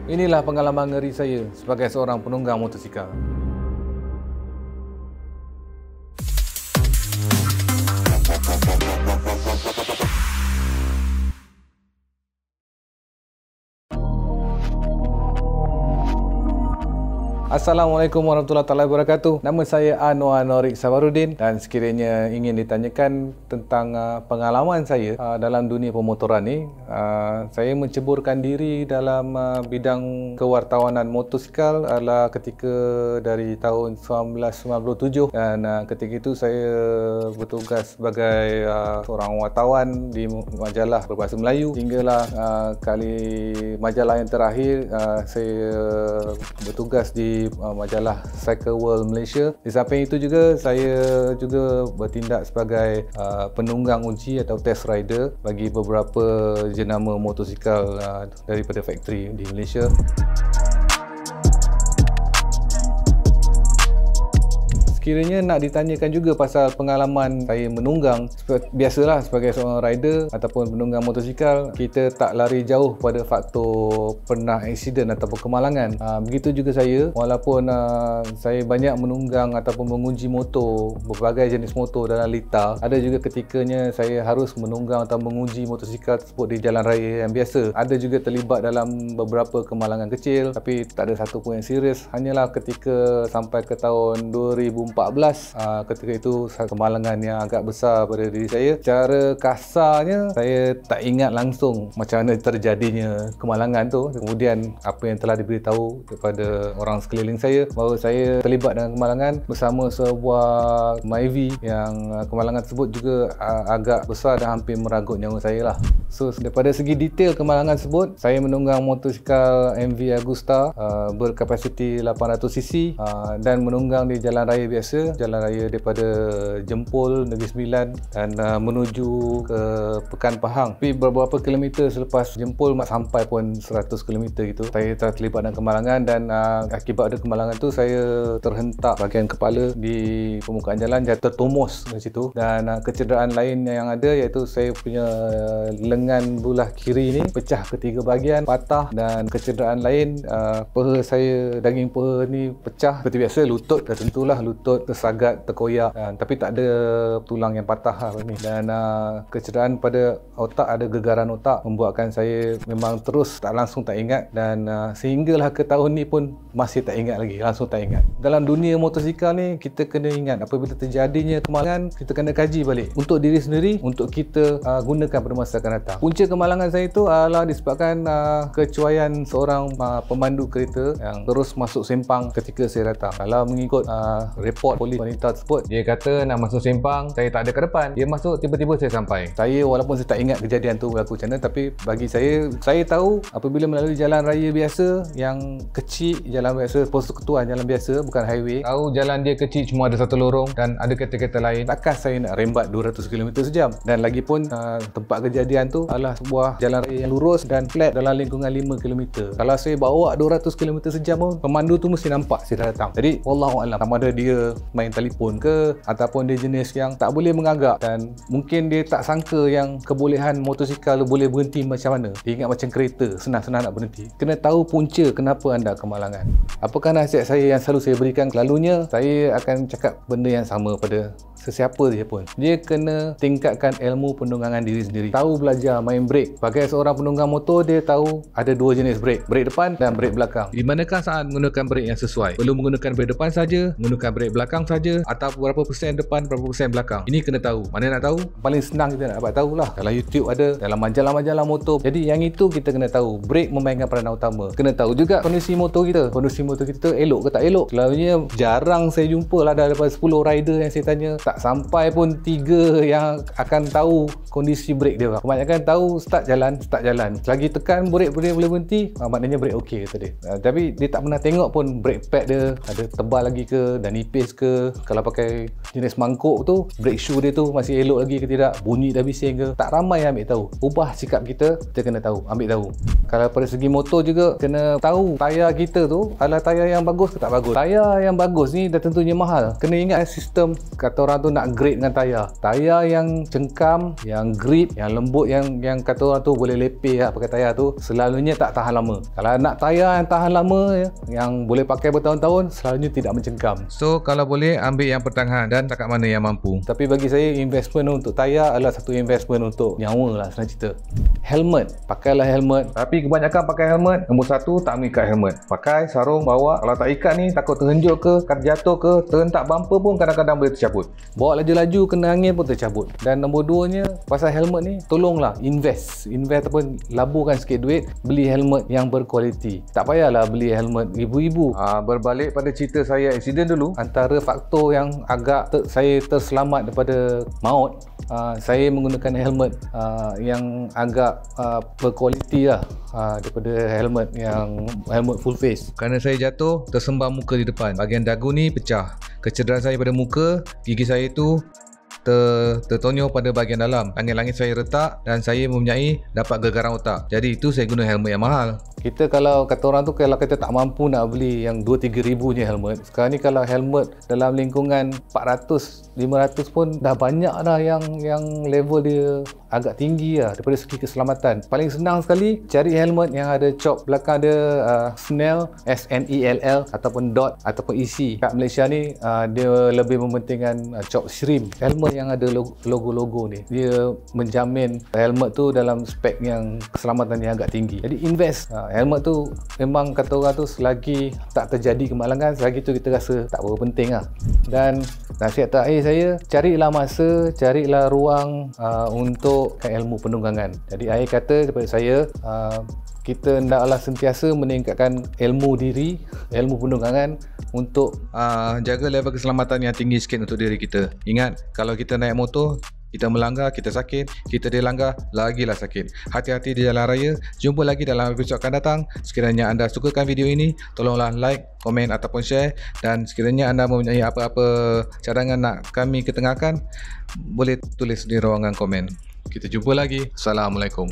Inilah pengalaman ngeri saya sebagai seorang penunggang motosikal. Assalamualaikum warahmatullahi wabarakatuh. Nama saya Anwar Norik Sabarudin dan sekiranya ingin ditanyakan tentang pengalaman saya dalam dunia pemotoran ni, saya menceburkan diri dalam bidang kewartawanan motosikal adalah ketika dari tahun 1997 dan ketika itu saya bertugas sebagai seorang wartawan di majalah berbahasa Melayu hinggalah kali majalah yang terakhir saya bertugas di majalah Cycle World Malaysia. Di samping itu juga saya juga bertindak sebagai penunggang uji atau test rider bagi beberapa jenama motosikal daripada factory di Malaysia. Sekiranya nak ditanyakan juga pasal pengalaman saya menunggang, biasalah sebagai seorang rider ataupun penunggang motosikal, kita tak lari jauh pada faktor pernah aksiden ataupun kemalangan. Begitu juga saya, walaupun saya banyak menunggang ataupun menguji motor, berbagai jenis motor dalam lita, ada juga ketikanya saya harus menunggang atau menguji motosikal tersebut di jalan raya yang biasa. Ada juga terlibat dalam beberapa kemalangan kecil, tapi tak ada satu pun yang serius. Hanyalah ketika sampai ke tahun 2014, ketika itu kemalangan yang agak besar pada diri saya. Secara kasarnya saya tak ingat langsung macam mana terjadinya kemalangan tu. Kemudian apa yang telah diberitahu kepada orang sekeliling saya bahawa saya terlibat dengan kemalangan bersama sebuah Myvi yang kemalangan tersebut juga agak besar dan hampir meragut nyawa saya lah. So daripada segi detail kemalangan tersebut, saya menunggang motosikal MV Agusta berkapasiti 800cc dan menunggang di jalan raya biasa, jalan raya daripada Jempol, Negeri Sembilan dan menuju ke Pekan Pahang. Tapi beberapa kilometer selepas Jempol sampai pun 100 km gitu, saya telah terlibat dengan kemalangan dan akibat ada kemalangan tu saya terhentak bahagian kepala di permukaan jalan, tertumus di situ dan kecederaan lain yang ada iaitu saya punya lengan belah kiri ni pecah ke 3 bahagian, patah, dan kecederaan lain peha saya, daging peha ni pecah seperti biasa. Lutut tentulah lutut tersagat, terkoyak, tapi tak ada tulang yang patah ni. Dan kecederaan pada otak, ada gegaran otak membuatkan saya memang terus langsung tak ingat dan sehinggalah ke tahun ni pun masih tak ingat lagi, langsung tak ingat. Dalam dunia motosikal ni kita kena ingat apabila terjadinya kemalangan, kita kena kaji balik untuk diri sendiri, untuk kita gunakan pada masa akan datang. Punca kemalangan saya itu adalah disebabkan kecuaian seorang pemandu kereta yang terus masuk sempang ketika saya datang. Kalau mengikut report polis wanita tersebut, dia kata nak masuk sempang, saya tak ada ke depan, dia masuk, tiba-tiba saya sampai. Saya walaupun saya tak ingat kejadian tu berlaku macam mana, tapi bagi saya tahu apabila melalui jalan raya biasa yang kecil, jalan biasa, pos ketuan jalan biasa, bukan highway, tahu jalan dia kecil, cuma ada satu lorong dan ada kereta-kereta lain, takkan saya nak rembat 200 km sejam. Dan lagipun tempat kejadian tu adalah sebuah jalan raya yang lurus dan flat dalam lingkungan 5 km. Kalau saya bawa 200 km sejam pun, pemandu tu mesti nampak saya dah datang. Jadi wallahualam, sama ada dia main telefon ke ataupun dia jenis yang tak boleh mengagak, dan mungkin dia tak sangka yang kebolehan motosikal boleh berhenti macam mana. Dia ingat macam kereta, senang-senang nak berhenti. Kena tahu punca kenapa anda kemalangan. Apakah nasihat saya yang selalu saya berikan? Selalunya saya akan cakap benda yang sama pada sesiapa dia pun. Dia kena tingkatkan ilmu penunggangan diri sendiri. Tahu belajar main brake. Sebagai seorang penunggang motor, dia tahu ada dua jenis brake. Brake depan dan brake belakang. Di manakah saat menggunakan brake yang sesuai? Perlu menggunakan brake depan saja, menggunakan brake belakang saja, atau berapa persen depan, berapa persen belakang. Ini kena tahu. Mana nak tahu? Paling senang kita nak dapat tahulah. Dalam YouTube ada, dalam majalah-majalah motor. Jadi yang itu kita kena tahu. Brake memainkan peranan utama. Kena tahu juga kondisi motor kita. Kondisi motor kita elok ke tak elok. Selalunya jarang saya jumpa lah daripada 10 rider yang saya tanya, tak sampai pun 3 yang akan tahu kondisi brake dia. Kebanyakan tahu start jalan. Selagi tekan brake boleh berhenti, maknanya brake okey kata dia. Tapi dia tak pernah tengok pun brake pad dia ada tebal lagi ke dan nipis bagus ke, kalau pakai jenis mangkuk tu, brake shoe dia tu masih elok lagi ke tidak, bunyi dah bising ke. Tak ramai yang ambil tahu. Ubah sikap kita kena tahu, ambil tahu. Kalau pada segi motor juga, kena tahu tayar kita tu adalah tayar yang bagus ke tak bagus. Tayar yang bagus ni dah tentunya mahal. Kena ingat sistem kata orang tu nak grade dengan tayar. Tayar yang cengkam, yang grip, yang lembut, yang kata orang tu boleh lepeh lah pakai tayar tu, selalunya tak tahan lama. Kalau nak tayar yang tahan lama, yang boleh pakai bertahun-tahun, selalunya tidak mencengkam. So kalau boleh ambil yang pertengahan dan takat mana yang mampu. Tapi bagi saya, investment untuk tayar adalah satu investment untuk nyawa lah, senang cerita. Helmet, pakailah helmet. Tapi kebanyakan pakai helmet, nombor satu tak mengikat helmet. Pakai sarung bawa, kalau tak ikat ni takut terhenjuk ke, jatuh ke, terentak bumper pun kadang-kadang boleh tercabut. Bawa laju-laju kena angin pun tercabut. Dan nombor duanya, pasal helmet ni, tolonglah invest ataupun laburkan sikit duit, beli helmet yang berkualiti. Tak payahlah beli helmet ribu-ribu. Berbalik pada cerita saya aksiden dulu, antara faktor yang agak saya terselamat daripada maut, saya menggunakan helmet yang agak berkualiti lah, daripada helmet full face. Kerana saya jatuh, tersembam muka di depan, bahagian dagu ni pecah. Kecederaan saya pada muka, gigi saya tu tertonyor pada bahagian dalam. Langit-langit saya retak dan saya mempunyai dapat gegaran otak. Jadi itu saya guna helmet yang mahal. Kita kalau kata orang tu, kalau kita tak mampu nak beli yang 2-3 ribunya helmet, sekarang ni kalau helmet dalam lingkungan 400-500 pun dah banyak dah yang level dia agak tinggi lah daripada segi keselamatan. Paling senang sekali cari helmet yang ada chop belakang ada Snell, SNELL ataupun dot ataupun EC. Kat Malaysia ni dia lebih mementingkan chop shrimp. Helmet yang ada logo-logo ni, dia menjamin helmet tu dalam spek yang keselamatan yang agak tinggi. Jadi invest. Helmet tu memang kata orang tu, selagi tak terjadi kemalangan, selagi tu kita rasa tak berapa penting lah. Dan nasihat terakhir saya, carilah masa, carilah ruang untuk ilmu penunggangan. Jadi akhir kata daripada saya, kita hendaklah sentiasa meningkatkan ilmu diri, ilmu penunggangan untuk jaga level keselamatan yang tinggi sikit untuk diri kita. Ingat, kalau kita naik motor, kita melanggar, kita sakit. Kita dilanggar, lagilah sakit. Hati-hati di jalan raya. Jumpa lagi dalam episod akan datang. Sekiranya anda sukakan video ini, tolonglah like, komen ataupun share. Dan sekiranya anda mempunyai apa-apa cadangan nak kami ketengahkan, boleh tulis di ruangan komen. Kita jumpa lagi. Assalamualaikum.